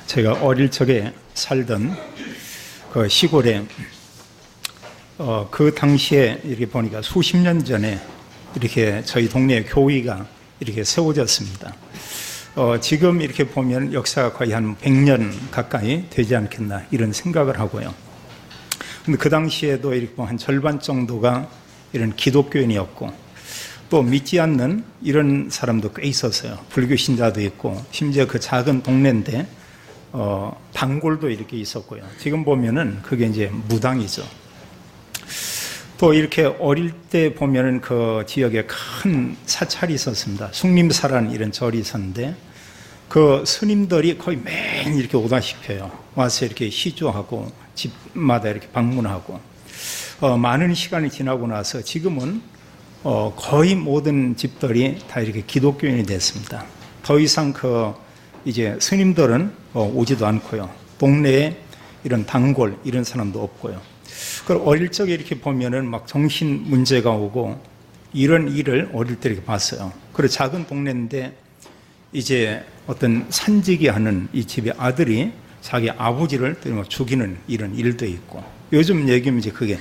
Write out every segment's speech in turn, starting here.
제가 어릴 적에 살던 그 시골에 그 당시에 이렇게 보니까 수십 년 전에 이렇게 저희 동네에 교회가 이렇게 세워졌습니다. 지금 이렇게 보면 역사가 거의 한 100년 가까이 되지 않겠나 이런 생각을 하고요. 근데 그 당시에도 이렇게 한 절반 정도가 이런 기독교인이었고 또 믿지 않는 이런 사람도 꽤 있었어요. 불교 신자도 있고 심지어 그 작은 동네인데 단골도 이렇게 있었고요. 지금 보면은 그게 이제 무당이죠. 또 이렇게 어릴 때 보면은 그 지역에 큰 사찰이 있었습니다. 숭림사라는 이런 절이 있었는데 그 스님들이 거의 매일 이렇게 오다시피요. 와서 이렇게 시주하고 집마다 이렇게 방문하고 많은 시간이 지나고 나서 지금은 거의 모든 집들이 다 이렇게 기독교인이 됐습니다. 더 이상 이제 스님들은 오지도 않고요. 동네에 이런 단골 이런 사람도 없고요. 그리고 어릴 적에 이렇게 보면은 막 정신 문제가 오고 이런 일을 어릴 때 이렇게 봤어요. 그리고 작은 동네인데 이제 어떤 산지기 하는 이 집의 아들이 자기 아버지를 죽이는 이런 일도 있고 요즘 얘기하면 이제 그게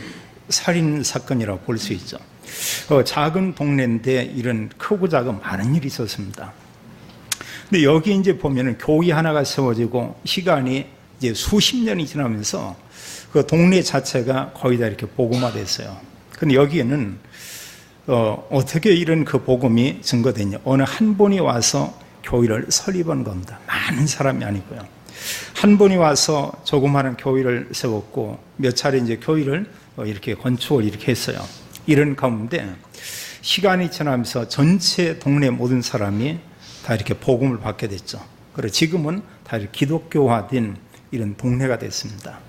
살인 사건이라고 볼 수 있죠. 작은 동네인데 이런 크고 작은 많은 일이 있었습니다. 근데 여기 이제 보면은 교회 하나가 세워지고 시간이 이제 수십 년이 지나면서 그 동네 자체가 거의 다 이렇게 복음화됐어요. 근데 여기에는 어떻게 이런 그 복음이 증거됐냐? 어느 한 분이 와서 교회를 설립한 겁니다. 많은 사람이 아니고요. 한 분이 와서 조그마한 교회를 세웠고 몇 차례 이제 교회를 이렇게 건축을 이렇게 했어요. 이런 가운데 시간이 지나면서 전체 동네 모든 사람이 다 이렇게 복음을 받게 됐죠. 그리고 지금은 다 이렇게 기독교화된 이런 동네가 됐습니다.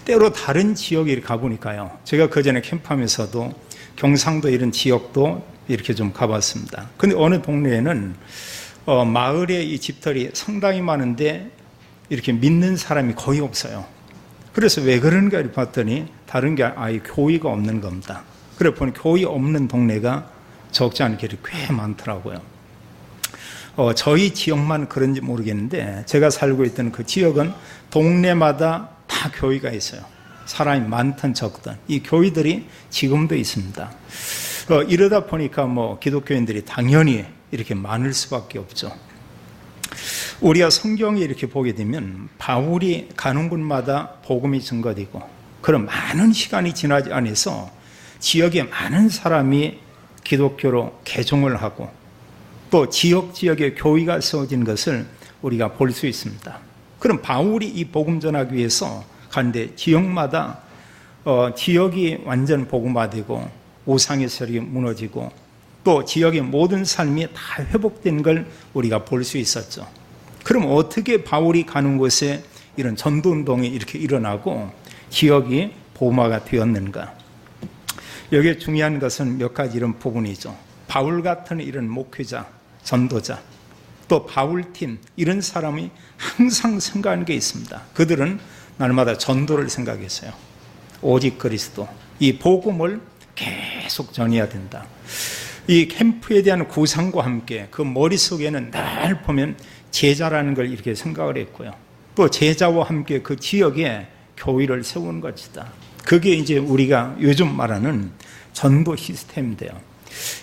때로 다른 지역에 이렇게 가보니까요. 제가 그전에 캠프하면서도 경상도 이런 지역도 이렇게 좀 가봤습니다. 근데 어느 동네에는 마을에 이 집들이 상당히 많은데 이렇게 믿는 사람이 거의 없어요. 그래서 왜 그런가 봤더니 다른 게 아예 교회가 없는 겁니다. 그래 보니 교회 없는 동네가 적지 않게 꽤 많더라고요. 저희 지역만 그런지 모르겠는데 제가 살고 있던 그 지역은 동네마다 다 교회가 있어요. 사람이 많든 적든 이 교회들이 지금도 있습니다. 이러다 보니까 기독교인들이 당연히 이렇게 많을 수밖에 없죠. 우리가 성경에 이렇게 보게 되면 바울이 가는 곳마다 복음이 증거되고 그런 많은 시간이 지나지 않아서 지역에 많은 사람이 기독교로 개종을 하고 또 지역에 교회가 세워진 것을 우리가 볼 수 있습니다. 그럼 바울이 이 복음 전하기 위해서 가는데 지역마다 지역이 완전 복음화되고 우상의 세력이 무너지고 또 지역의 모든 삶이 다 회복된 걸 우리가 볼 수 있었죠. 그럼 어떻게 바울이 가는 곳에 이런 전도운동이 이렇게 일어나고 지역이 복음화가 되었는가? 여기에 중요한 것은 몇 가지 이런 부분이죠. 바울 같은 이런 목회자, 전도자, 또 바울팀 이런 사람이 항상 생각하는 게 있습니다. 그들은 날마다 전도를 생각했어요. 오직 그리스도, 이 복음을 계속 전해야 된다. 이 캠프에 대한 구상과 함께 그 머릿속에는 늘 보면 제자라는 걸 이렇게 생각을 했고요. 또 제자와 함께 그 지역에 교회를 세우는 것이다. 그게 이제 우리가 요즘 말하는 전도 시스템인데요.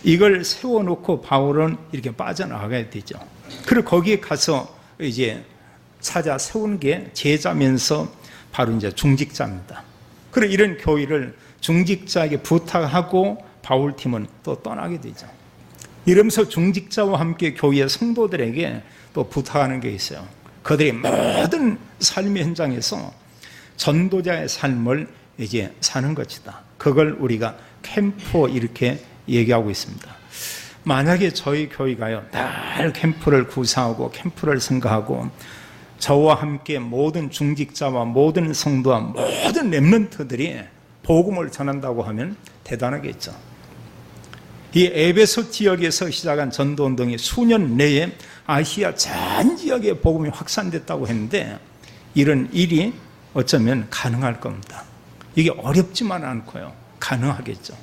이걸 세워놓고 바울은 이렇게 빠져나가야 되죠. 그리고 거기에 가서 이제 찾아 세운 게 제자면서 바로 이제 중직자입니다. 그리고 이런 교회를 중직자에게 부탁하고 바울팀은 또 떠나게 되죠. 이러면서 중직자와 함께 교회의 성도들에게 또 부탁하는 게 있어요. 그들이 모든 삶의 현장에서 전도자의 삶을 이제 사는 것이다. 그걸 우리가 캠프 이렇게 얘기하고 있습니다. 만약에 저희 교회가요, 늘 캠프를 구상하고 캠프를 생각하고 저와 함께 모든 중직자와 모든 성도와 모든 렘넌트들이 복음을 전한다고 하면 대단하겠죠. 이 에베소 지역에서 시작한 전도운동이 수년 내에 아시아 전 지역에 복음이 확산됐다고 했는데 이런 일이 어쩌면 가능할 겁니다. 이게 어렵지만 않고요. 가능하겠죠.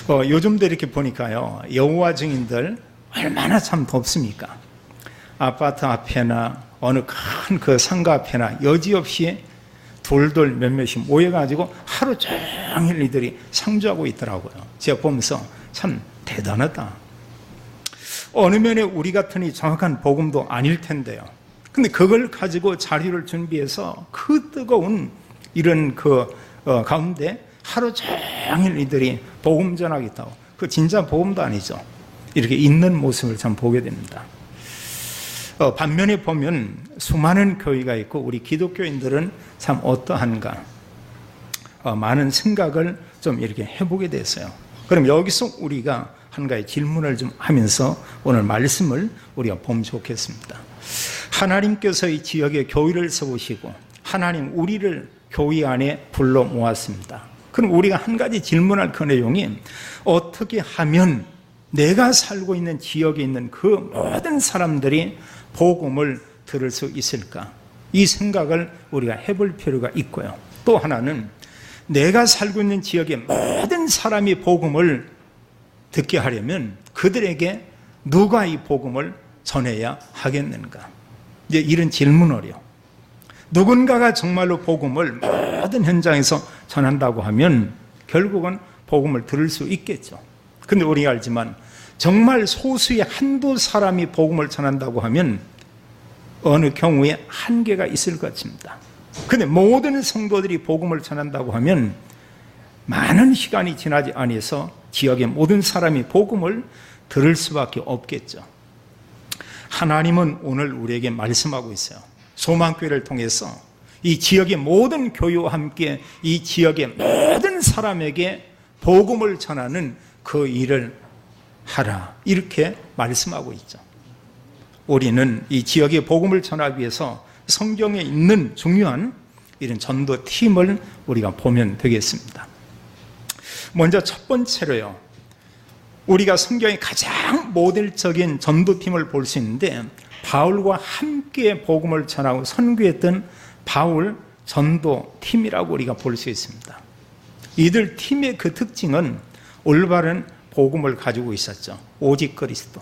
요즘도 이렇게 보니까요. 여호와 증인들 얼마나 참 덥습니까? 아파트 앞에나 어느 큰 그 상가 앞에나 여지없이 돌돌 몇몇이 모여가지고 하루 종일 이들이 상주하고 있더라고요. 제가 보면서 참 대단하다. 어느 면에 우리 같으니 정확한 복음도 아닐 텐데요. 근데 그걸 가지고 자리를 준비해서 그 뜨거운 이런 가운데 하루 종일 이들이 복음 전하겠다고. 그 진짜 복음도 아니죠. 이렇게 있는 모습을 참 보게 됩니다. 반면에 보면 수많은 교회가 있고 우리 기독교인들은 참 어떠한가 많은 생각을 좀 이렇게 해보게 됐어요. 그럼 여기서 우리가 한 가지 질문을 좀 하면서 오늘 말씀을 우리가 보면 좋겠습니다. 하나님께서 이 지역에 교회를 세우시고 하나님 우리를 교회 안에 불러 모았습니다. 그럼 우리가 한 가지 질문할 그 내용이 어떻게 하면 내가 살고 있는 지역에 있는 그 모든 사람들이 복음을 들을 수 있을까? 이 생각을 우리가 해볼 필요가 있고요. 또 하나는 내가 살고 있는 지역의 모든 사람이 복음을 듣게 하려면 그들에게 누가 이 복음을 전해야 하겠는가? 이제 이런 질문을요. 누군가가 정말로 복음을 모든 현장에서 전한다고 하면 결국은 복음을 들을 수 있겠죠. 근데 우리가 알지만 정말 소수의 한두 사람이 복음을 전한다고 하면 어느 경우에 한계가 있을 것 같습니다. 근데 모든 성도들이 복음을 전한다고 하면 많은 시간이 지나지 않아서 지역의 모든 사람이 복음을 들을 수밖에 없겠죠. 하나님은 오늘 우리에게 말씀하고 있어요. 소망교회를 통해서 이 지역의 모든 교회와 함께 이 지역의 모든 사람에게 복음을 전하는 그 일을 하라, 이렇게 말씀하고 있죠. 우리는 이 지역의 복음을 전하기 위해서 성경에 있는 중요한 이런 전도팀을 우리가 보면 되겠습니다. 먼저 첫 번째로요, 우리가 성경의 가장 모델적인 전도팀을 볼 수 있는데 바울과 함께 복음을 전하고 선교했던 바울 전도팀이라고 우리가 볼 수 있습니다. 이들 팀의 그 특징은 올바른 복음을 가지고 있었죠. 오직 그리스도.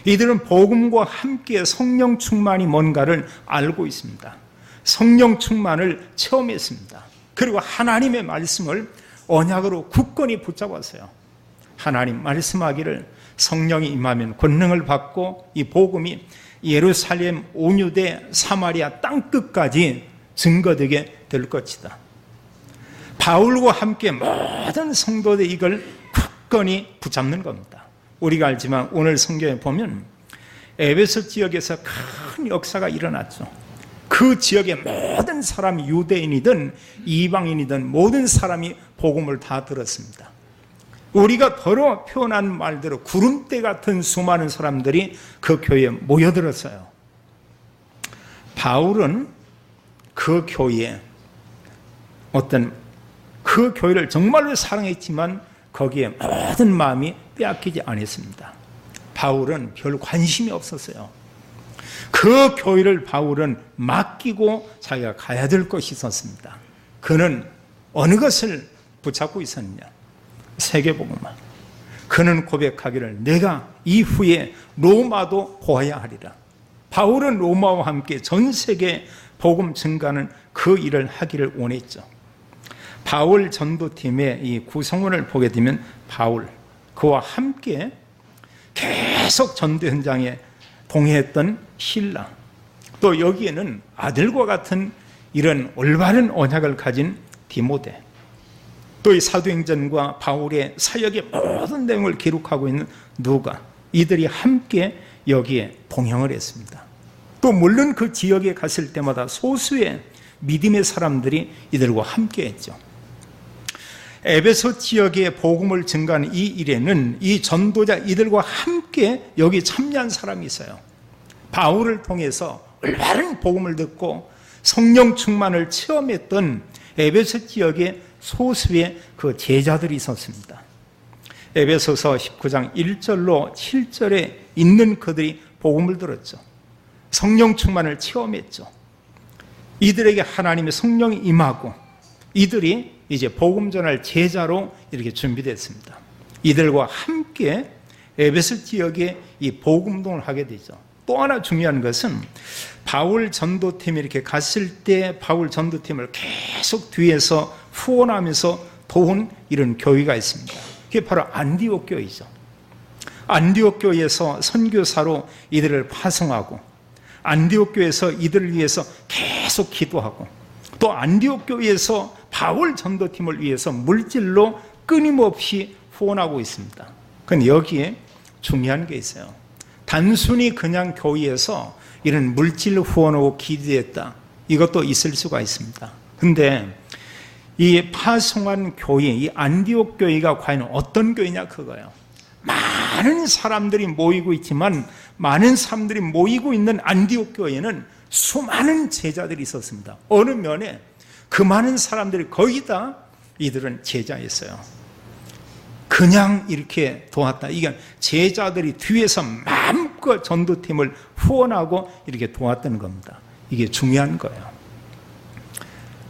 이들은 복음과 함께 성령 충만이 뭔가를 알고 있습니다. 성령 충만을 체험했습니다. 그리고 하나님의 말씀을 언약으로 굳건히 붙잡았어요. 하나님 말씀하기를 성령이 임하면 권능을 받고 이 복음이 예루살렘 온 유대 사마리아 땅끝까지 증거되게 될 것이다. 바울과 함께 모든 성도들이 이걸 굳건히 붙잡는 겁니다. 우리가 알지만 오늘 성경에 보면 에베소 지역에서 큰 역사가 일어났죠. 그 지역의 모든 사람이 유대인이든 이방인이든 모든 사람이 복음을 다 들었습니다. 우리가 더러 표현한 말대로 구름대 같은 수많은 사람들이 그 교회에 모여들었어요. 바울은 그 교회에 그 교회를 정말로 사랑했지만 거기에 모든 마음이 빼앗기지 않았습니다. 바울은 별 관심이 없었어요. 그 교회를 바울은 맡기고 자기가 가야 될 것이 있었습니다. 그는 어느 것을 붙잡고 있었느냐? 세계복음만. 그는 고백하기를 내가 이후에 로마도 보아야 하리라. 바울은 로마와 함께 전 세계 복음 증가하는 그 일을 하기를 원했죠. 바울 전도팀의 이 구성원을 보게 되면 바울, 그와 함께 계속 전도 현장에 동행했던 실라, 또 여기에는 아들과 같은 이런 올바른 언약을 가진 디모데, 또 이 사도행전과 바울의 사역의 모든 내용을 기록하고 있는 누가, 이들이 함께 여기에 동행을 했습니다. 또 물론 그 지역에 갔을 때마다 소수의 믿음의 사람들이 이들과 함께 했죠. 에베소 지역의 복음을 증가하는 이 일에는 이 전도자 이들과 함께 여기 참여한 사람이 있어요. 바울을 통해서 올바른 복음을 듣고 성령 충만을 체험했던 에베소 지역의 소수의 그 제자들이 있었습니다. 에베소서 19장 1절로 7절에 있는 그들이 복음을 들었죠. 성령 충만을 체험했죠. 이들에게 하나님의 성령이 임하고 이들이 이제 복음 전할 제자로 이렇게 준비됐습니다. 이들과 함께 에베소 지역에 이 복음동을 하게 되죠. 또 하나 중요한 것은 바울 전도팀이 이렇게 갔을 때 바울 전도팀을 계속 뒤에서 후원하면서 도운 이런 교회가 있습니다. 그게 바로 안디옥 교회이죠. 안디옥 교회에서 선교사로 이들을 파송하고, 안디옥 교회에서 이들을 위해서 계속 기도하고, 또 안디옥 교회에서 바울 전도팀을 위해서 물질로 끊임없이 후원하고 있습니다. 그런데 여기에 중요한 게 있어요. 단순히 그냥 교회에서 이런 물질 후원하고 기도했다, 이것도 있을 수가 있습니다. 근데 이 파송한 교회, 이 안디옥 교회가 과연 어떤 교회냐, 그거예요. 많은 사람들이 모이고 있지만, 많은 사람들이 모이고 있는 안디옥 교회에는 수많은 제자들이 있었습니다. 어느 면에 그 많은 사람들이 거의 다 이들은 제자였어요. 그냥 이렇게 도왔다. 이게 제자들이 뒤에서 마음껏 전도팀을 후원하고 이렇게 도왔다는 겁니다. 이게 중요한 거예요.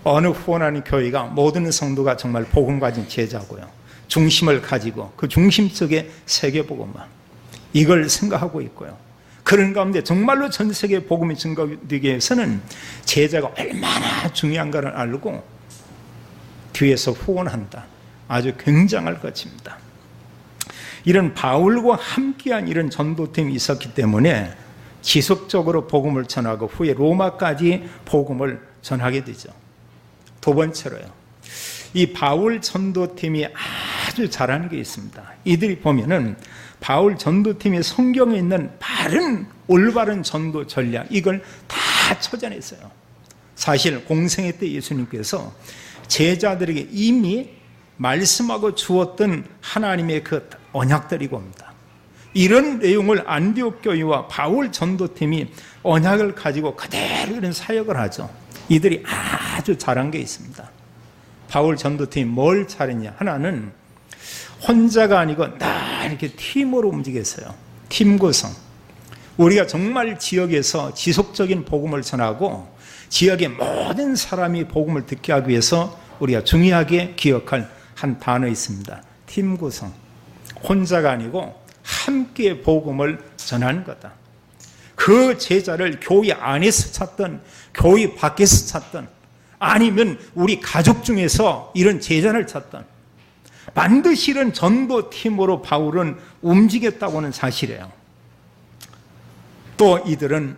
어느 후원하는 교회가 모든 성도가 정말 복음 가진 제자고요, 중심을 가지고 그 중심 속에 세계복음화, 이걸 생각하고 있고요. 그런 가운데 정말로 전 세계에 복음이 증거되기 위해서는 제자가 얼마나 중요한가를 알고 뒤에서 후원한다. 아주 굉장할 것입니다. 이런 바울과 함께한 이런 전도팀이 있었기 때문에 지속적으로 복음을 전하고 후에 로마까지 복음을 전하게 되죠. 두 번째로요, 이 바울 전도팀이 아주 잘하는 게 있습니다. 이들이 보면은 바울 전도팀이 성경에 있는 바른 올바른 전도 전략, 이걸 다 찾아냈어요. 사실 공생애 때 예수님께서 제자들에게 이미 말씀하고 주었던 하나님의 그 언약들이고 합니다. 이런 내용을 안디옥 교회와 바울 전도팀이 언약을 가지고 그대로 이런 사역을 하죠. 이들이 아주 잘한 게 있습니다. 바울 전도팀이 뭘 잘했냐, 하나는 혼자가 아니고 다 이렇게 팀으로 움직였어요. 팀 구성. 우리가 정말 지역에서 지속적인 복음을 전하고 지역의 모든 사람이 복음을 듣게 하기 위해서 우리가 중요하게 기억할 한 단어 있습니다. 팀 구성. 혼자가 아니고 함께 복음을 전하는 거다. 그 제자를 교회 안에서 찾든 교회 밖에서 찾든 아니면 우리 가족 중에서 이런 제자를 찾든 반드시 이런 전도팀으로 바울은 움직였다고 하는 사실이에요. 또 이들은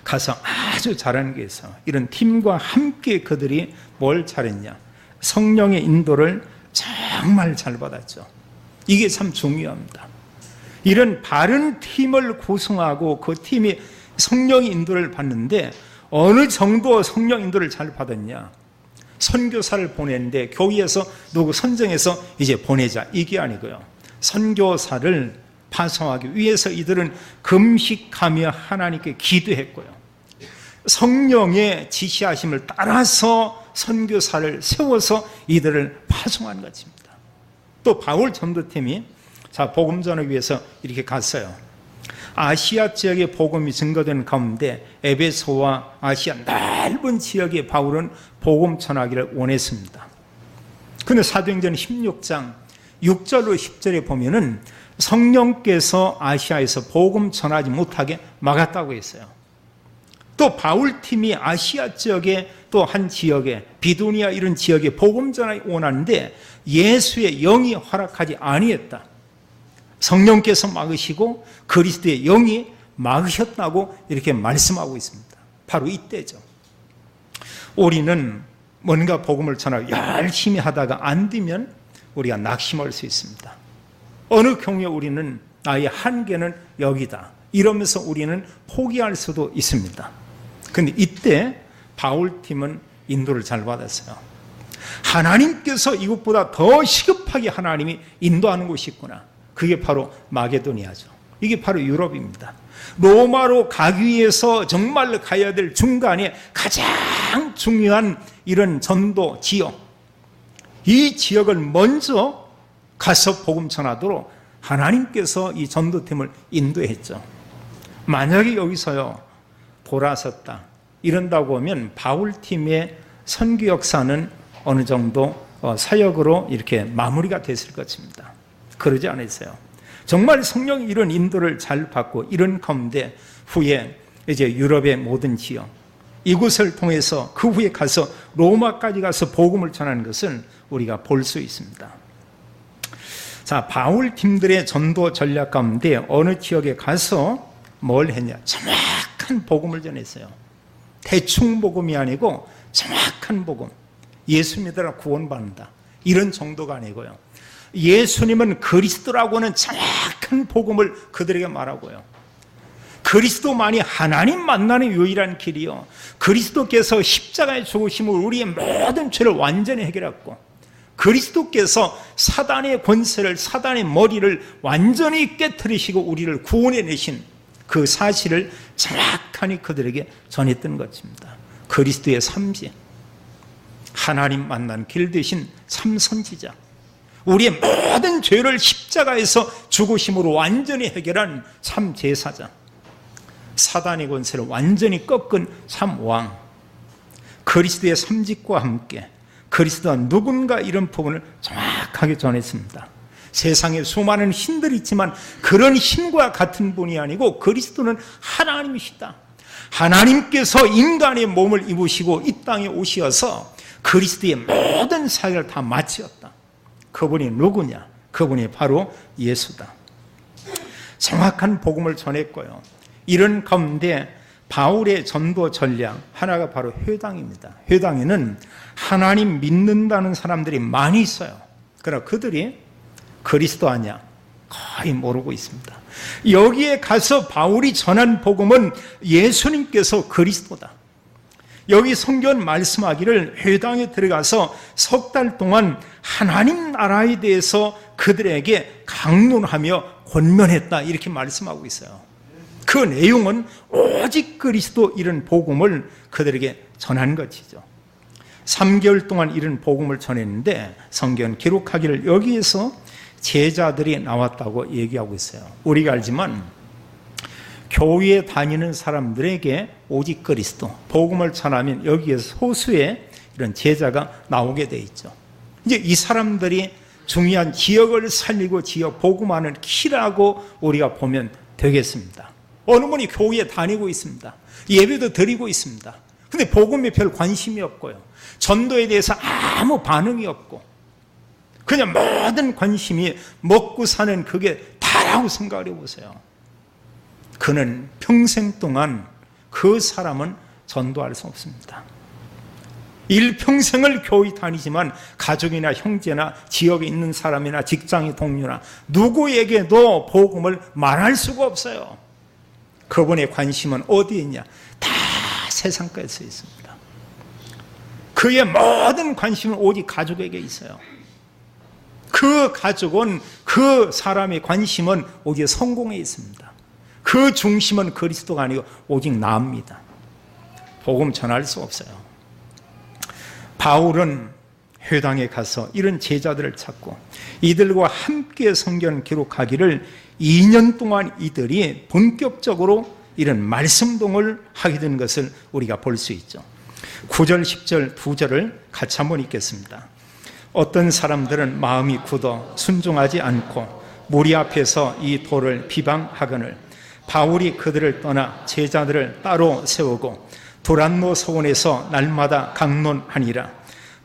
가서 아주 잘하는 게 있어요. 이런 팀과 함께 그들이 뭘 잘했냐, 성령의 인도를 정말 잘 받았죠. 이게 참 중요합니다. 이런 바른 팀을 구성하고 그 팀이 성령의 인도를 받는데 어느 정도 성령 인도를 잘 받았냐, 선교사를 보내는데 교회에서 누구 선정해서 이제 보내자, 이게 아니고요, 선교사를 파송하기 위해서 이들은 금식하며 하나님께 기도했고요, 성령의 지시하심을 따라서 선교사를 세워서 이들을 파송한 것입니다. 또 바울 전도팀이 복음 전하기 위해서 이렇게 갔어요. 아시아 지역의 복음이 증거되는 가운데 에베소와 아시아 넓은 지역에 바울은 복음 전하기를 원했습니다. 그런데 사도행전 16장 6절로 10절에 보면은 성령께서 아시아에서 복음 전하지 못하게 막았다고 했어요. 또 바울팀이 아시아 지역의 또 한 지역에, 비두니아 이런 지역에 복음 전하기 원하는데 예수의 영이 허락하지 아니했다. 성령께서 막으시고 그리스도의 영이 막으셨다고 이렇게 말씀하고 있습니다. 바로 이때죠. 우리는 뭔가 복음을 전하고 열심히 하다가 안 되면 우리가 낙심할 수 있습니다. 어느 경우에 우리는 나의 한계는 여기다, 이러면서 우리는 포기할 수도 있습니다. 그런데 이때 바울팀은 인도를 잘 받았어요. 하나님께서 이것보다 더 시급하게 하나님이 인도하는 곳이 있구나. 그게 바로 마게도니아죠. 이게 바로 유럽입니다. 로마로 가기 위해서 정말로 가야 될 중간에 가장 중요한 이런 전도 지역, 이 지역을 먼저 가서 복음 전하도록 하나님께서 이 전도팀을 인도했죠. 만약에 여기서요 돌아섰다 이런다고 하면 바울팀의 선교 역사는 어느 정도 사역으로 이렇게 마무리가 됐을 것입니다. 그러지 않았어요. 정말 성령이 이런 인도를 잘 받고 이런 가운데 후에 이제 유럽의 모든 지역, 이곳을 통해서 그 후에 가서 로마까지 가서 복음을 전하는 것을 우리가 볼 수 있습니다. 자, 바울 팀들의 전도 전략 가운데 어느 지역에 가서 뭘 했냐? 정확한 복음을 전했어요. 대충 복음이 아니고 정확한 복음. 예수 믿으라 구원받는다. 이런 정도가 아니고요. 예수님은 그리스도라고는 정확한 복음을 그들에게 말하고요. 그리스도만이 하나님 만나는 유일한 길이요, 그리스도께서 십자가에 죽으심으로 우리의 모든 죄를 완전히 해결했고, 그리스도께서 사단의 권세를, 사단의 머리를 완전히 깨뜨리시고 우리를 구원해내신 그 사실을 정확하니 그들에게 전했던 것입니다. 그리스도의 삼지, 하나님 만난 길 대신 참선지자, 우리의 모든 죄를 십자가에서 죽으심으로 완전히 해결한 참 제사장, 사단의 권세를 완전히 꺾은 참 왕, 그리스도의 삼직과 함께 그리스도가 누군가 이런 부분을 정확하게 전했습니다. 세상에 수많은 신들이 있지만 그런 신과 같은 분이 아니고 그리스도는 하나님이시다. 하나님께서 인간의 몸을 입으시고 이 땅에 오셔서 그리스도의 모든 사역을 다 마치었다. 그분이 누구냐? 그분이 바로 예수다. 정확한 복음을 전했고요. 이런 가운데 바울의 전도 전략 하나가 바로 회당입니다. 회당에는 하나님 믿는다는 사람들이 많이 있어요. 그러나 그들이 그리스도 아니야? 거의 모르고 있습니다. 여기에 가서 바울이 전한 복음은 예수님께서 그리스도다. 여기 성경 말씀하기를 회당에 들어가서 석 달 동안 하나님 나라에 대해서 그들에게 강론하며 권면했다, 이렇게 말씀하고 있어요. 그 내용은 오직 그리스도 이런 복음을 그들에게 전한 것이죠. 3개월 동안 이런 복음을 전했는데 성경 기록하기를 여기에서 제자들이 나왔다고 얘기하고 있어요. 우리가 알지만 교회에 다니는 사람들에게 오직 그리스도 복음을 전하면 여기에서 소수의 이런 제자가 나오게 돼 있죠. 이제 이 사람들이 중요한 지역을 살리고 지역 복음하는 키라고 우리가 보면 되겠습니다. 어느 분이 교회에 다니고 있습니다. 예배도 드리고 있습니다. 근데 복음에 별 관심이 없고요, 전도에 대해서 아무 반응이 없고, 그냥 모든 관심이 먹고 사는 그게 다라고 생각을 해보세요. 그는 평생 동안 그 사람은 전도할 수 없습니다. 일평생을 교회 다니지만 가족이나 형제나 지역에 있는 사람이나 직장의 동료나 누구에게도 복음을 말할 수가 없어요. 그분의 관심은 어디에 있냐? 다 세상 끝에 있습니다. 그의 모든 관심은 오직 가족에게 있어요. 그 가족은, 그 사람의 관심은 오직 성공에 있습니다. 그 중심은 그리스도가 아니고 오직 나입니다. 복음 전할 수 없어요. 바울은 회당에 가서 이런 제자들을 찾고 이들과 함께 성경 기록하기를 2년 동안 이들이 본격적으로 이런 말씀동을 하게 된 것을 우리가 볼 수 있죠. 9절, 10절, 2절을 같이 한번 읽겠습니다. 어떤 사람들은 마음이 굳어 순종하지 않고 무리 앞에서 이 도를 비방하거늘 바울이 그들을 떠나 제자들을 따로 세우고 두란노 서원에서 날마다 강론하니라.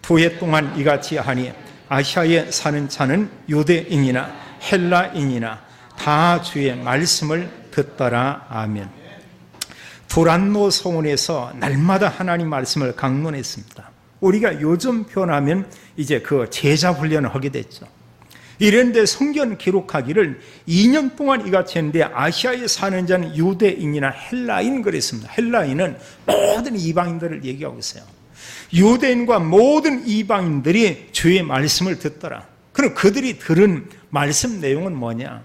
2해 동안 이같이 하니 아시아에 사는 자는 유대인이나 헬라인이나 다 주의 말씀을 듣더라. 아멘. 두란노 서원에서 날마다 하나님 말씀을 강론했습니다. 우리가 요즘 표현하면 이제 그 제자 훈련을 하게 됐죠. 이런데 성경 기록하기를 2년 동안 이같이 했는데 아시아에 사는 자는 유대인이나 헬라인 그랬습니다. 헬라인은 모든 이방인들을 얘기하고 있어요. 유대인과 모든 이방인들이 주의 말씀을 듣더라. 그럼 그들이 들은 말씀 내용은 뭐냐?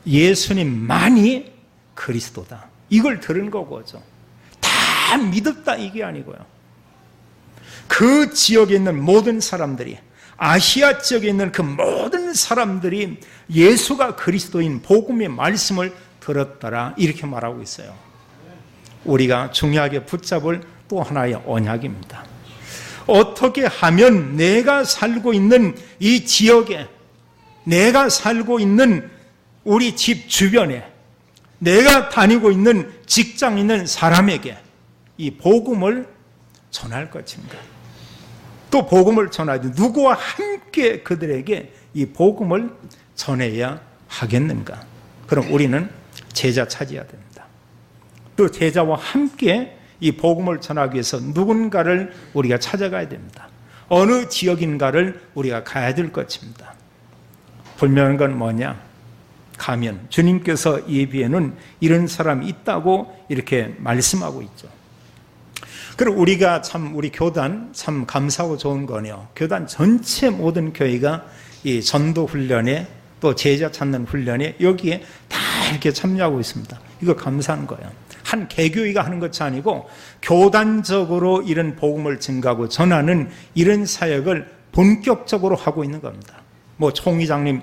예수님만이 그리스도다. 이걸 들은 거죠. 다 믿었다 이게 아니고요. 그 지역에 있는 모든 사람들이, 아시아 지역에 있는 그 모든 사람들이 예수가 그리스도인 복음의 말씀을 들었더라 이렇게 말하고 있어요. 우리가 중요하게 붙잡을 또 하나의 언약입니다. 어떻게 하면 내가 살고 있는 이 지역에, 내가 살고 있는 우리 집 주변에 내가 다니고 있는 직장 있는 사람에게 이 복음을 전할 것인가? 또 복음을 전하야 돼. 누구와 함께 그들에게 이 복음을 전해야 하겠는가? 그럼 우리는 제자 찾아야 됩니다. 또 제자와 함께 이 복음을 전하기 위해서 누군가를 우리가 찾아가야 됩니다. 어느 지역인가를 우리가 가야 될 것입니다. 분명한 건 뭐냐? 가면 주님께서 예비에는 이런 사람이 있다고 이렇게 말씀하고 있죠. 그리고 우리가 참 우리 교단 참 감사하고 좋은 거네요. 교단 전체 모든 교회가 이 전도 훈련에 또 제자 찾는 훈련에 여기에 다 이렇게 참여하고 있습니다. 이거 감사한 거예요. 한 개교회가 하는 것이 아니고 교단적으로 이런 복음을 증가하고 전하는 이런 사역을 본격적으로 하고 있는 겁니다. 뭐 총회장님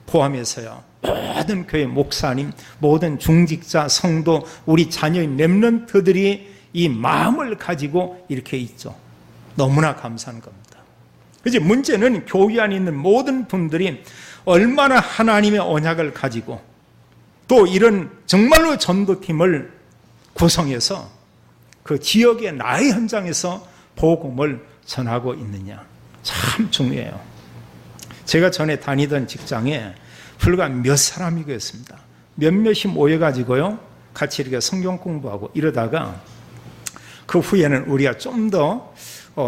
포함해서요. 모든 교회 목사님, 모든 중직자, 성도, 우리 자녀인 렘넌트들이 이 마음을 가지고 이렇게 있죠. 너무나 감사한 겁니다. 이제 문제는 교회 안에 있는 모든 분들이 얼마나 하나님의 언약을 가지고 또 이런 정말로 전도팀을 구성해서 그 지역의 나의 현장에서 복음을 전하고 있느냐. 참 중요해요. 제가 전에 다니던 직장에 불과 몇 사람이 그랬습니다. 몇몇이 모여가지고요. 같이 이렇게 성경 공부하고 이러다가 그 후에는 우리가 좀 더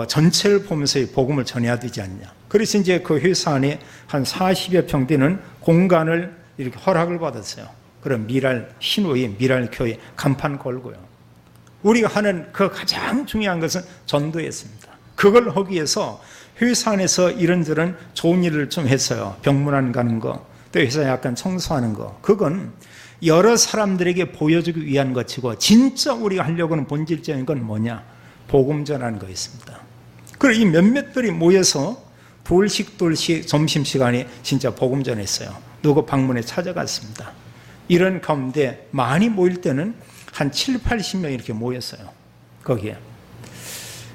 전체를 보면서 이 복음을 전해야 되지 않냐. 그래서 이제 그 회사 안에 한 40여 평 되는 공간을 이렇게 허락을 받았어요. 그럼 미랄 신우의 미랄 교회 간판 걸고요. 우리가 하는 그 가장 중요한 것은 전도였습니다. 그걸 하기 위해서 회사 안에서 이런저런 좋은 일을 좀 했어요. 병문안 가는 거, 또 회사 약간 청소하는 거. 그건 여러 사람들에게 보여주기 위한 것이고 진짜 우리가 하려고 하는 본질적인 건 뭐냐? 복음 전하는 거였습니다. 그리고 이 몇몇들이 모여서 돌씩 점심시간에 진짜 복음 전했어요. 누구 방문에 찾아갔습니다. 이런 가운데 많이 모일 때는 한 7, 80명 이렇게 모였어요. 거기에.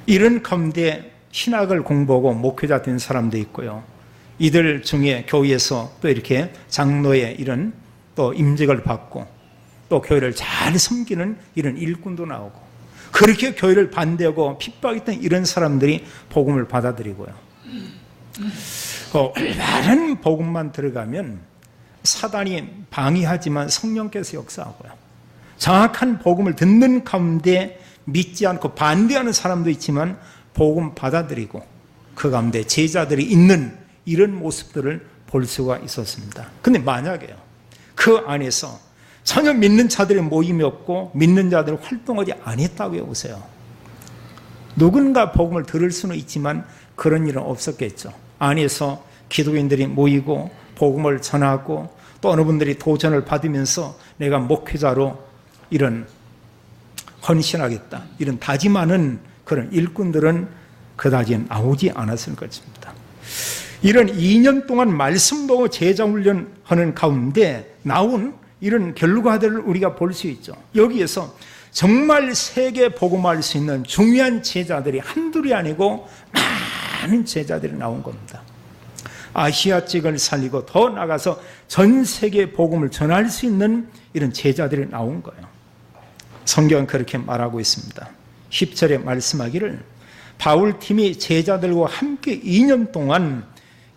이런 가운데 신학을 공부하고 목회자 된 사람도 있고요. 이들 중에 교회에서 또 이렇게 장로의 이런 또 임직을 받고 또 교회를 잘 섬기는 이런 일꾼도 나오고 그렇게 교회를 반대하고 핍박했던 이런 사람들이 복음을 받아들이고요. 올바른 복음만 들어가면 사단이 방해하지만 성령께서 역사하고요. 정확한 복음을 듣는 가운데 믿지 않고 반대하는 사람도 있지만 복음 받아들이고 그 가운데 제자들이 있는 이런 모습들을 볼 수가 있었습니다. 근데 만약에요. 그 안에서 전혀 믿는 자들의 모임이 없고 믿는 자들이 활동하지 않았다고 해보세요. 누군가 복음을 들을 수는 있지만 그런 일은 없었겠죠. 안에서 기독인들이 모이고 복음을 전하고 또 어느 분들이 도전을 받으면서 내가 목회자로 이런 헌신하겠다 이런 다짐하는 그런 일꾼들은 그다지 나오지 않았을 것입니다. 이런 2년 동안 말씀도 제자훈련하는 가운데 나온 이런 결과들을 우리가 볼 수 있죠. 여기에서 정말 세계 복음할 수 있는 중요한 제자들이 한둘이 아니고 많은 제자들이 나온 겁니다. 아시아 찍을 살리고 더 나가서 전 세계 복음을 전할 수 있는 이런 제자들이 나온 거예요. 성경은 그렇게 말하고 있습니다. 10절에 말씀하기를 바울팀이 제자들과 함께 2년 동안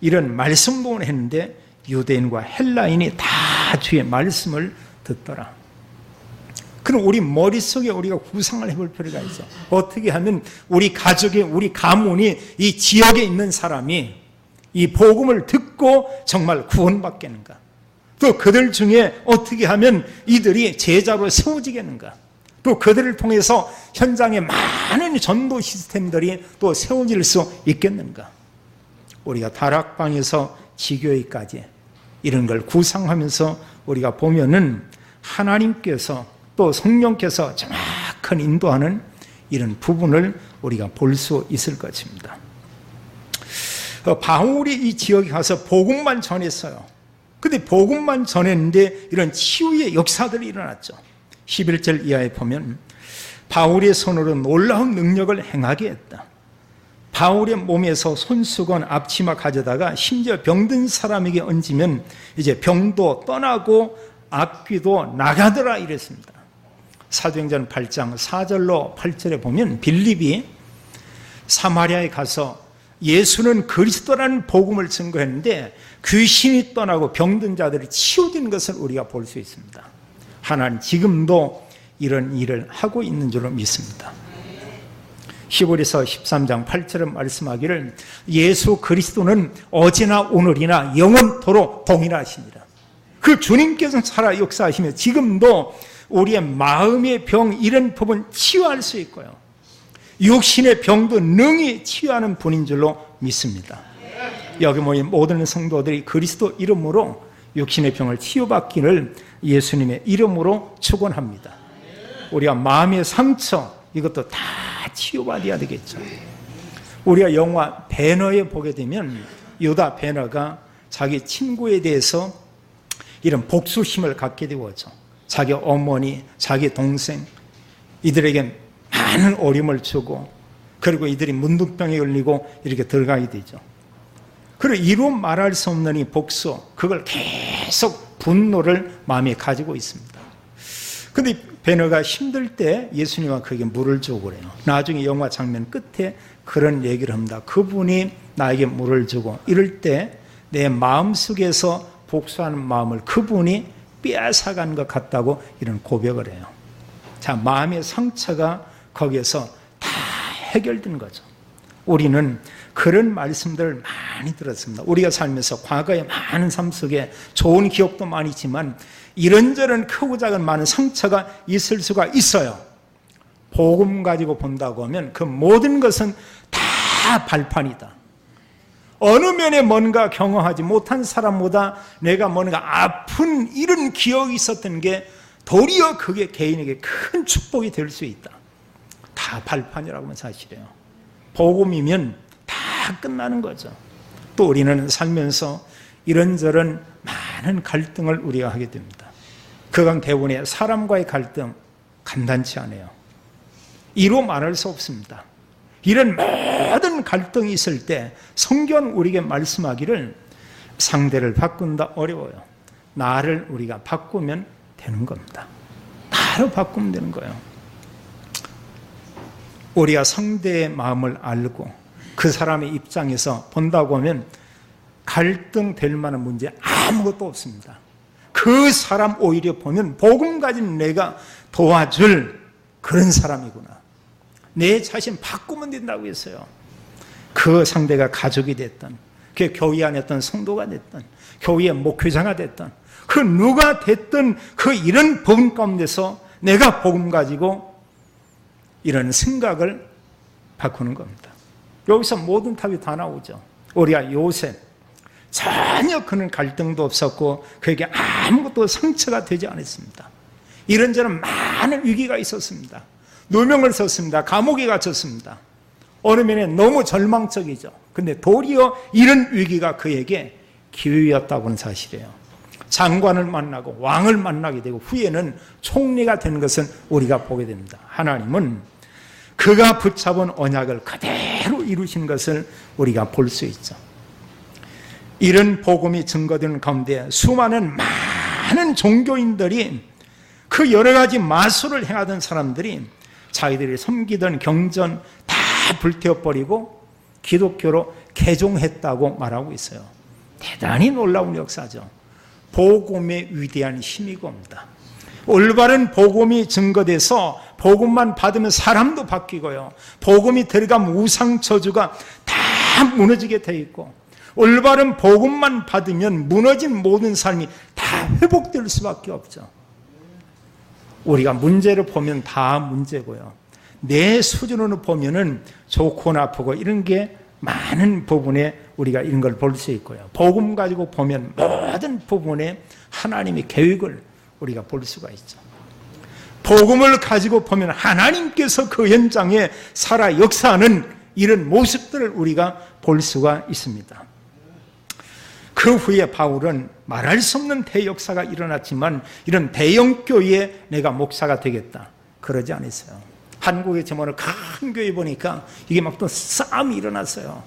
이런 말씀동을 했는데 유대인과 헬라인이 다 주의 말씀을 듣더라. 그럼 우리 머릿속에 우리가 구상을 해볼 필요가 있어. 어떻게 하면 우리 가족이 우리 가문이 이 지역에 있는 사람이 이 복음을 듣고 정말 구원받겠는가? 또 그들 중에 어떻게 하면 이들이 제자로 세워지겠는가? 또 그들을 통해서 현장에 많은 전도 시스템들이 또 세워질 수 있겠는가? 우리가 다락방에서 지교회까지 이런 걸 구상하면서 우리가 보면은 하나님께서 또 성령께서 정확한 인도하는 이런 부분을 우리가 볼 수 있을 것입니다. 바울이 이 지역에 가서 복음만 전했어요. 근데 복음만 전했는데 이런 치유의 역사들이 일어났죠. 11절 이하에 보면 바울의 손으로 놀라운 능력을 행하게 했다. 바울의 몸에서 손수건 앞치마 가져다가 심지어 병든 사람에게 얹으면 이제 병도 떠나고 악귀도 나가더라 이랬습니다. 사도행전 8장 4절로 8절에 보면 빌립이 사마리아에 가서 예수는 그리스도라는 복음을 증거했는데 귀신이 떠나고 병든 자들이 치유된 것을 우리가 볼 수 있습니다. 하나님 지금도 이런 일을 하고 있는 줄로 믿습니다. 히브리서 13장 8절에 말씀하기를 예수 그리스도는 어제나 오늘이나 영원토록 동일하시니라. 그 주님께서 살아 역사하시며 지금도 우리의 마음의 병 이런 부분 치유할 수 있고요. 육신의 병도 능히 치유하는 분인 줄로 믿습니다. 여기 모인 모든 성도들이 그리스도 이름으로 육신의 병을 치유받기를 예수님의 이름으로 축원합니다. 우리가 마음의 상처 이것도 다 치유받아야 되겠죠. 우리가 영화 배너에 보게 되면 유다 배너가 자기 친구에 대해서 이런 복수심을 갖게 되었죠. 자기 어머니, 자기 동생 이들에게 많은 어려움을 주고 그리고 이들이 문둥병에 걸리고 이렇게 들어가게 되죠. 그리고 이루 말할 수 없는 이 복수 그걸 계속 분노를 마음에 가지고 있습니다. 그런데 베너가 힘들 때 예수님은 그에게 물을 주고 그래요. 나중에 영화 장면 끝에 그런 얘기를 합니다. 그분이 나에게 물을 주고 이럴 때 내 마음속에서 복수하는 마음을 그분이 빼앗아간 것 같다고 이런 고백을 해요. 자, 마음의 상처가 거기에서 다 해결된 거죠. 우리는 그런 말씀들을 많이 들었습니다. 우리가 살면서 과거에 많은 삶 속에 좋은 기억도 많이 있지만 이런저런 크고 작은 많은 상처가 있을 수가 있어요. 복음 가지고 본다고 하면 그 모든 것은 다 발판이다. 어느 면에 뭔가 경험하지 못한 사람보다 내가 뭔가 아픈 이런 기억이 있었던 게 도리어 그게 개인에게 큰 축복이 될 수 있다. 다 발판이라고 하면 사실이에요. 복음이면 다 끝나는 거죠. 또 우리는 살면서 이런저런 많은 갈등을 우리가 하게 됩니다. 그간 대부분의 사람과의 갈등 간단치 않아요. 이로 말할 수 없습니다. 이런 모든 갈등이 있을 때 성경은 우리에게 말씀하기를 상대를 바꾼다 어려워요. 나를 우리가 바꾸면 되는 겁니다. 나로 바꾸면 되는 거예요. 우리가 상대의 마음을 알고 그 사람의 입장에서 본다고 하면 갈등될 만한 문제 아무것도 없습니다. 그 사람 오히려 보면 복음 가진 내가 도와줄 그런 사람이구나. 내 자신 바꾸면 된다고 했어요. 그 상대가 가족이 됐던, 그 교회 안에 있던 성도가 됐던, 교회의 목회자가 됐던, 그 누가 됐던 그 이런 부분 가운데서 내가 복음 가지고 이런 생각을 바꾸는 겁니다. 여기서 모든 답이 다 나오죠. 우리가 요셉 전혀 그는 갈등도 없었고 그에게 아무것도 상처가 되지 않았습니다. 이런저런 많은 위기가 있었습니다. 누명을 썼습니다. 감옥에 갇혔습니다. 어느 면에 너무 절망적이죠. 근데 도리어 이런 위기가 그에게 기회였다고 하는 사실이에요. 장관을 만나고 왕을 만나게 되고 후에는 총리가 되는 것은 우리가 보게 됩니다. 하나님은 그가 붙잡은 언약을 그대로 이루신 것을 우리가 볼 수 있죠. 이런 복음이 증거되는 가운데 수많은 많은 종교인들이 그 여러 가지 마술을 행하던 사람들이 자기들이 섬기던 경전 다 불태워버리고 기독교로 개종했다고 말하고 있어요. 대단히 놀라운 역사죠. 복음의 위대한 힘이 겁니다. 올바른 복음이 증거돼서 복음만 받으면 사람도 바뀌고요. 복음이 들어가면 우상 저주가 다 무너지게 돼 있고 올바른 복음만 받으면 무너진 모든 삶이 다 회복될 수밖에 없죠. 우리가 문제를 보면 다 문제고요. 내 수준으로 보면은 좋고 나쁘고 이런 게 많은 부분에 우리가 이런 걸 볼 수 있고요. 복음 가지고 보면 모든 부분에 하나님의 계획을 우리가 볼 수가 있죠. 복음을 가지고 보면 하나님께서 그 현장에 살아 역사하는 이런 모습들을 우리가 볼 수가 있습니다. 그 후에 바울은 말할 수 없는 대역사가 일어났지만 이런 대형교회에 내가 목사가 되겠다 그러지 않았어요. 한국의 어느 큰 교회 보니까 이게 막 또 싸움이 일어났어요.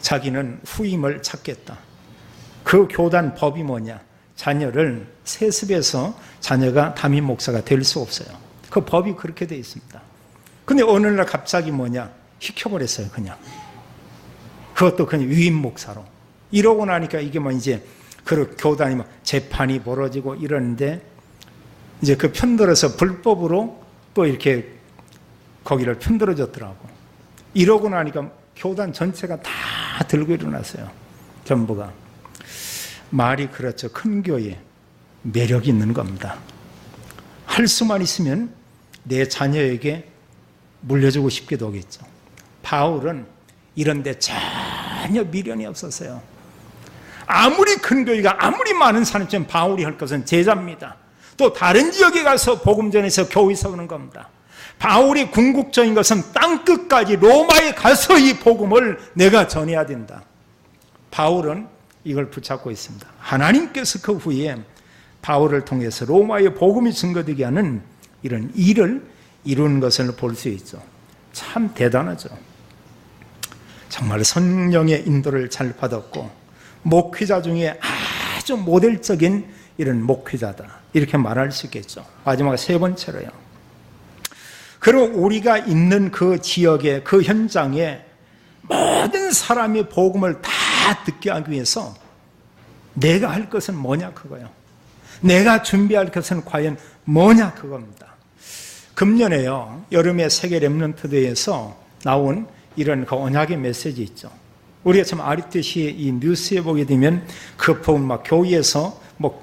자기는 후임을 찾겠다. 그 교단 법이 뭐냐? 자녀를 세습해서 자녀가 담임 목사가 될 수 없어요. 그 법이 그렇게 되어 있습니다. 근데 어느 날 갑자기 희켜버렸어요, 그냥. 그것도 그냥 위임 목사로. 이러고 나니까 이게 이제 그 교단이 재판이 벌어지고 이러는데 이제 그 편들어서 불법으로 또 이렇게 거기를 편들어줬더라고. 이러고 나니까 교단 전체가 다 들고 일어났어요. 전부가. 말이 그렇죠. 큰 교회 매력이 있는 겁니다. 할 수만 있으면 내 자녀에게 물려주고 싶기도 하겠죠. 바울은 이런 데 전혀 미련이 없었어요. 아무리 큰 교회가 아무리 많은 사람처럼 바울이 할 것은 제자입니다. 또 다른 지역에 가서 복음 전해서 교회 세우는 겁니다. 바울이 궁극적인 것은 땅끝까지 로마에 가서 이 복음을 내가 전해야 된다. 바울은 이걸 붙잡고 있습니다. 하나님께서 그 후에 바울을 통해서 로마의 복음이 증거되게 하는 이런 일을 이룬 것을 볼 수 있죠. 참 대단하죠. 정말 성령의 인도를 잘 받았고 목회자 중에 아주 모델적인 이런 목회자다, 이렇게 말할 수 있겠죠. 마지막 세 번째로요. 그리고 우리가 있는 그 지역에, 그 현장에 모든 사람이 복음을 다 듣게 하기 위해서 내가 할 것은 뭐냐, 그거예요. 내가 준비할 것은 과연 뭐냐, 그겁니다. 금년에요, 여름에 세계 렘넌트 대회에서 나온 이런 그 언약의 메시지 있죠. 우리가 참 아리트시 이 뉴스에 보게 되면 그 복음 교회에서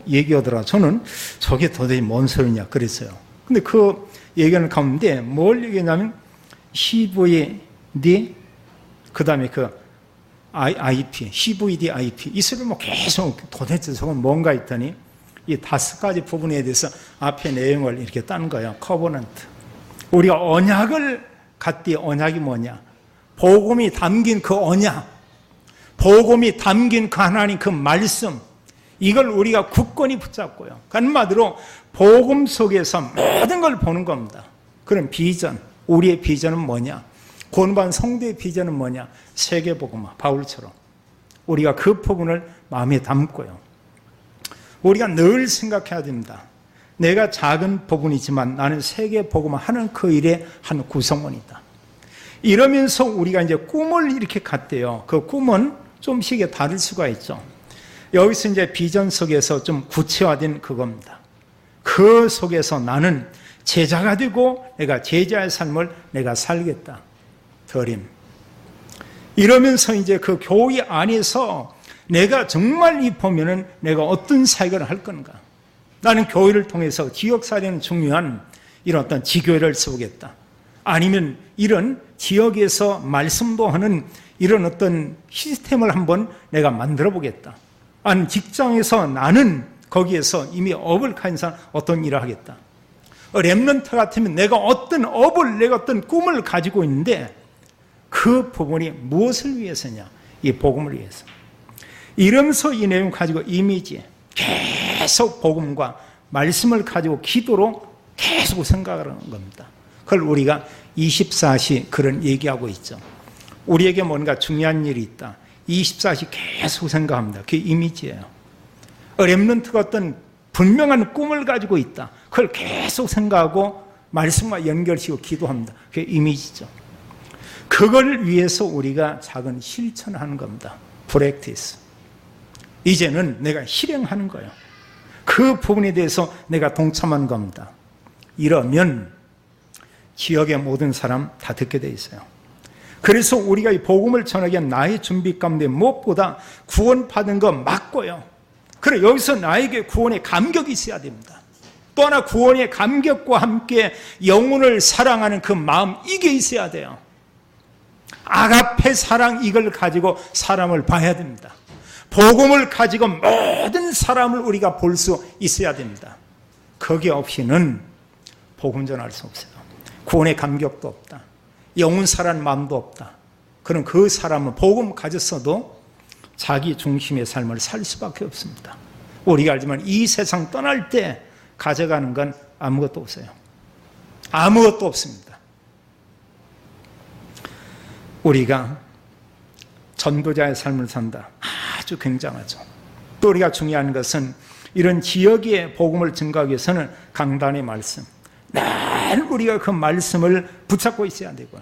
얘기하더라. 저는 저게 도대체 뭔 소리냐 그랬어요. 근데 그 얘기하는 가운데 뭘 얘기했냐면 CVD, 그 다음에 그 IP, CVD, IP, 이 소리를 계속 도대체 저건 뭔가 했더니 이 5가지 부분에 대해서 앞에 내용을 이렇게 딴 거예요. 커버넌트. 우리가 언약을 갖디, 언약이 뭐냐? 복음이 담긴 그 언약, 복음이 담긴 그 하나님 그 말씀, 이걸 우리가 굳건히 붙잡고요. 한마디로 복음 속에서 모든 걸 보는 겁니다. 그럼 비전, 우리의 비전은 뭐냐? 고난받은 성도의 비전은 뭐냐? 세계복음화, 바울처럼 우리가 그 부분을 마음에 담고요. 우리가 늘 생각해야 됩니다. 내가 작은 부분이지만 나는 세계복음화 하는 그 일의 한 구성원이다. 이러면서 우리가 이제 꿈을 이렇게 갖대요. 그 꿈은 좀씩 다를 수가 있죠. 여기서 이제 비전 속에서 좀 구체화된 그겁니다. 그 속에서 나는 제자가 되고 내가 제자의 삶을 내가 살겠다. 드림. 이러면서 이제 그 교회 안에서 내가 정말 이 보면은 내가 어떤 사역을 할 건가. 나는 교회를 통해서 지역사회는 중요한 이런 어떤 지교회를 세우겠다. 아니면 이런 지역에서 말씀도 하는 이런 어떤 시스템을 한번 내가 만들어 보겠다. 아니면 직장에서 나는 거기에서 이미 업을 가진 사람 어떤 일을 하겠다. 렘넌트 같으면 내가 어떤 업을, 내가 어떤 꿈을 가지고 있는데 그 부분이 무엇을 위해서냐? 이 복음을 위해서. 이러면서 이 내용 가지고 이미지, 계속 복음과 말씀을 가지고 기도로 계속 생각을 하는 겁니다. 그걸 우리가 24시 그런 얘기하고 있죠. 우리에게 뭔가 중요한 일이 있다. 24시 계속 생각합니다. 그게 이미지예요. 렘넌트가 어떤 분명한 꿈을 가지고 있다. 그걸 계속 생각하고 말씀과 연결시키고 기도합니다. 그게 이미지죠. 그걸 위해서 우리가 작은 실천을 하는 겁니다. 프랙티스. 이제는 내가 실행하는 거예요. 그 부분에 대해서 내가 동참하는 겁니다. 이러면 지역의 모든 사람 다 듣게 돼 있어요. 그래서 우리가 이 복음을 전하기 위한 나의 준비 가운데 무엇보다 구원받은 거 맞고요. 그래, 여기서 나에게 구원의 감격이 있어야 됩니다. 또 하나 구원의 감격과 함께 영혼을 사랑하는 그 마음, 이게 있어야 돼요. 아가페 사랑, 이걸 가지고 사람을 봐야 됩니다. 복음을 가지고 모든 사람을 우리가 볼 수 있어야 됩니다. 거기 없이는 복음 전할 수 없어요. 구원의 감격도 없다. 영혼 사랑하는 마음도 없다. 그럼 그 사람은 복음 가졌어도 자기 중심의 삶을 살 수밖에 없습니다. 우리가 알지만 이 세상 떠날 때 가져가는 건 아무것도 없어요. 아무것도 없습니다. 우리가 전도자의 삶을 산다. 아주 굉장하죠. 또 우리가 중요한 것은 이런 지역의 복음을 증가하기 위해서는 강단의 말씀, 늘 우리가 그 말씀을 붙잡고 있어야 되고요.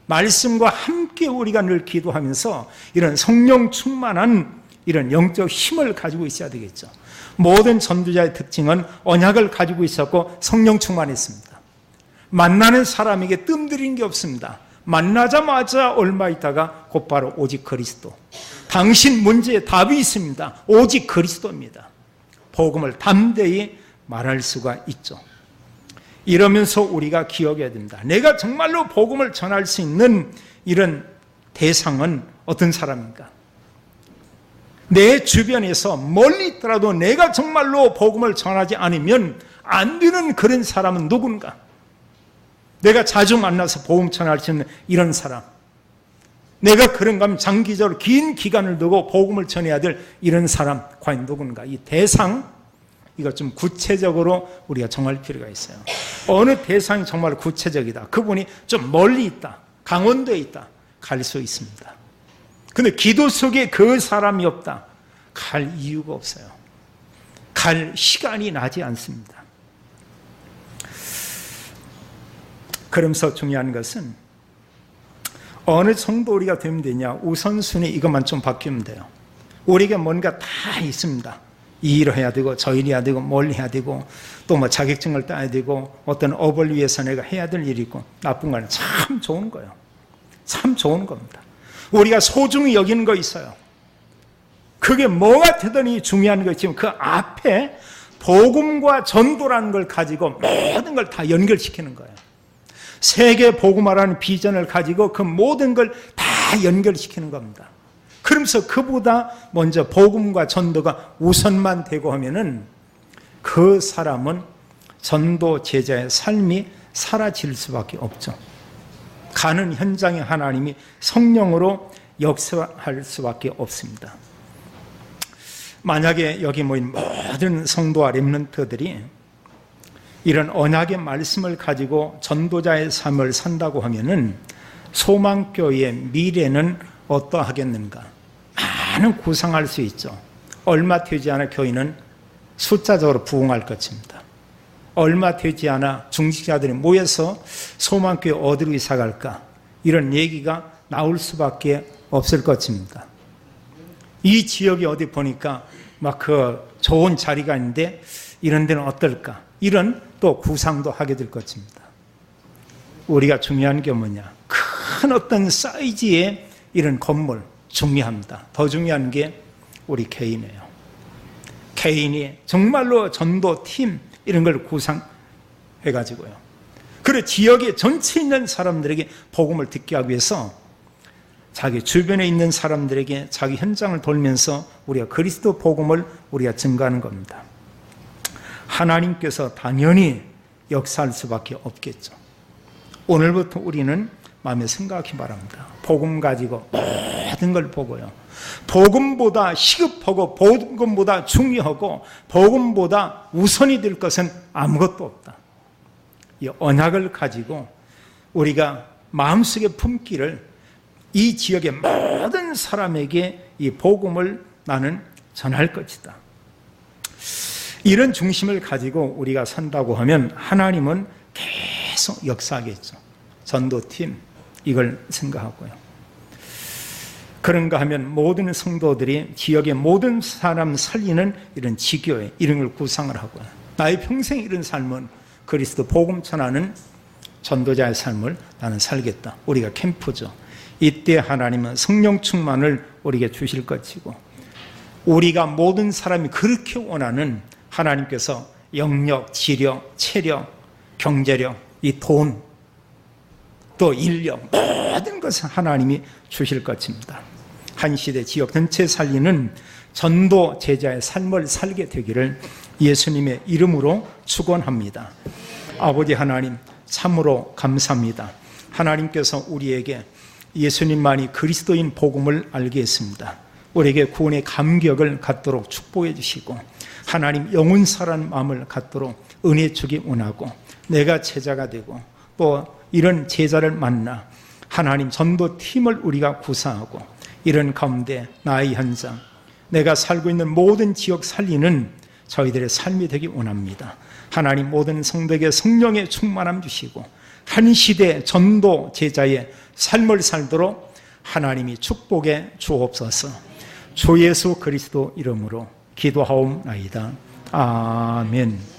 말씀과 함께 우리가 늘 기도하면서 이런 성령 충만한 이런 영적 힘을 가지고 있어야 되겠죠. 모든 전도자의 특징은 언약을 가지고 있었고 성령 충만했습니다. 만나는 사람에게 뜸들이는 게 없습니다. 만나자마자 얼마 있다가 곧바로 오직 그리스도. 당신 문제에 답이 있습니다. 오직 그리스도입니다. 복음을 담대히 말할 수가 있죠. 이러면서 우리가 기억해야 됩니다. 내가 정말로 복음을 전할 수 있는 이런 대상은 어떤 사람인가? 내 주변에서 멀리 있더라도 내가 정말로 복음을 전하지 않으면 안 되는 그런 사람은 누군가? 내가 자주 만나서 복음 전할 수 있는 이런 사람, 내가 그런가 하면 장기적으로 긴 기간을 두고 복음을 전해야 될 이런 사람 과연 누군가? 이 대상, 이거 좀 구체적으로 우리가 정할 필요가 있어요. 어느 대상이 정말 구체적이다, 그분이 좀 멀리 있다, 강원도에 있다, 갈 수 있습니다. 근데 기도 속에 그 사람이 없다, 갈 이유가 없어요. 갈 시간이 나지 않습니다. 그러면서 중요한 것은 어느 정도 우리가 되면 되냐, 우선순위 이것만 좀 바뀌면 돼요. 우리가 뭔가 다 있습니다. 이 일을 해야 되고 저 일을 해야 되고 뭘 해야 되고 또 뭐 자격증을 따야 되고 어떤 업을 위해서 내가 해야 될 일이 있고, 나쁜 건 참 좋은 거예요. 참 좋은 겁니다. 우리가 소중히 여기는 거 있어요. 그게 뭐가 되더니 중요한 거 지금 그 앞에 복음과 전도라는 걸 가지고 모든 걸 다 연결시키는 거예요. 세계 복음화라는 비전을 가지고 그 모든 걸 다 연결시키는 겁니다. 그러면서 그보다 먼저 복음과 전도가 우선만 되고 하면은 그 사람은 전도 제자의 삶이 사라질 수밖에 없죠. 가는 현장에 하나님이 성령으로 역사할 수밖에 없습니다. 만약에 여기 모인 모든 성도와 렘넌트들이 이런 언약의 말씀을 가지고 전도자의 삶을 산다고 하면은 소망교회의 미래는 어떠하겠는가? 많은 구상할 수 있죠. 얼마 되지 않아 교회는 숫자적으로 부흥할 것입니다. 얼마 되지 않아 중직자들이 모여서 소망교회 어디로 이사 갈까? 이런 얘기가 나올 수밖에 없을 것입니다. 이 지역이 어디 보니까 막 그 좋은 자리가 있는데 이런 데는 어떨까? 이런 또 구상도 하게 될 것입니다. 우리가 중요한 게 뭐냐? 큰 어떤 사이즈의 이런 건물 중요합니다. 더 중요한 게 우리 개인이에요. 개인이 정말로 전도팀 이런 걸 구상해가지고요. 그리고 지역에 전체 있는 사람들에게 복음을 듣게 하기 위해서 자기 주변에 있는 사람들에게 자기 현장을 돌면서 우리가 그리스도 복음을 우리가 증거하는 겁니다. 하나님께서 당연히 역사할 수밖에 없겠죠. 오늘부터 우리는 마음에 생각하기 바랍니다. 복음 가지고 모든 걸 보고요. 복음보다 시급하고 복음보다 중요하고 복음보다 우선이 될 것은 아무것도 없다. 이 언약을 가지고 우리가 마음속에 품기를 이 지역의 모든 사람에게 이 복음을 나는 전할 것이다. 이런 중심을 가지고 우리가 산다고 하면 하나님은 계속 역사하겠죠. 전도팀 이걸 생각하고요. 그런가 하면 모든 성도들이 지역의 모든 사람 살리는 이런 지교회 이런 걸 구상을 하고요. 나의 평생 이런 삶은 그리스도 복음 전하는 전도자의 삶을 나는 살겠다. 우리가 캠프죠. 이때 하나님은 성령 충만을 우리에게 주실 것이고 우리가 모든 사람이 그렇게 원하는 하나님께서 영력, 지력, 체력, 경제력, 이 돈, 또 인력 모든 것을 하나님이 주실 것입니다. 한 시대 지역 전체 살리는 전도 제자의 삶을 살게 되기를 예수님의 이름으로 축원합니다. 아버지 하나님 참으로 감사합니다. 하나님께서 우리에게 예수님만이 그리스도인 복음을 알게 했습니다. 우리에게 구원의 감격을 갖도록 축복해 주시고 하나님 영혼사라는 마음을 갖도록 은혜 주기 원하고 내가 제자가 되고 또 이런 제자를 만나 하나님 전도팀을 우리가 구상하고 이런 가운데 나의 현장 내가 살고 있는 모든 지역 살리는 저희들의 삶이 되기 원합니다. 하나님 모든 성도에게 성령의 충만함 주시고 한 시대 전도 제자의 삶을 살도록 하나님이 축복해 주옵소서. 주 예수 그리스도 이름으로 기도하옵나이다. 아멘.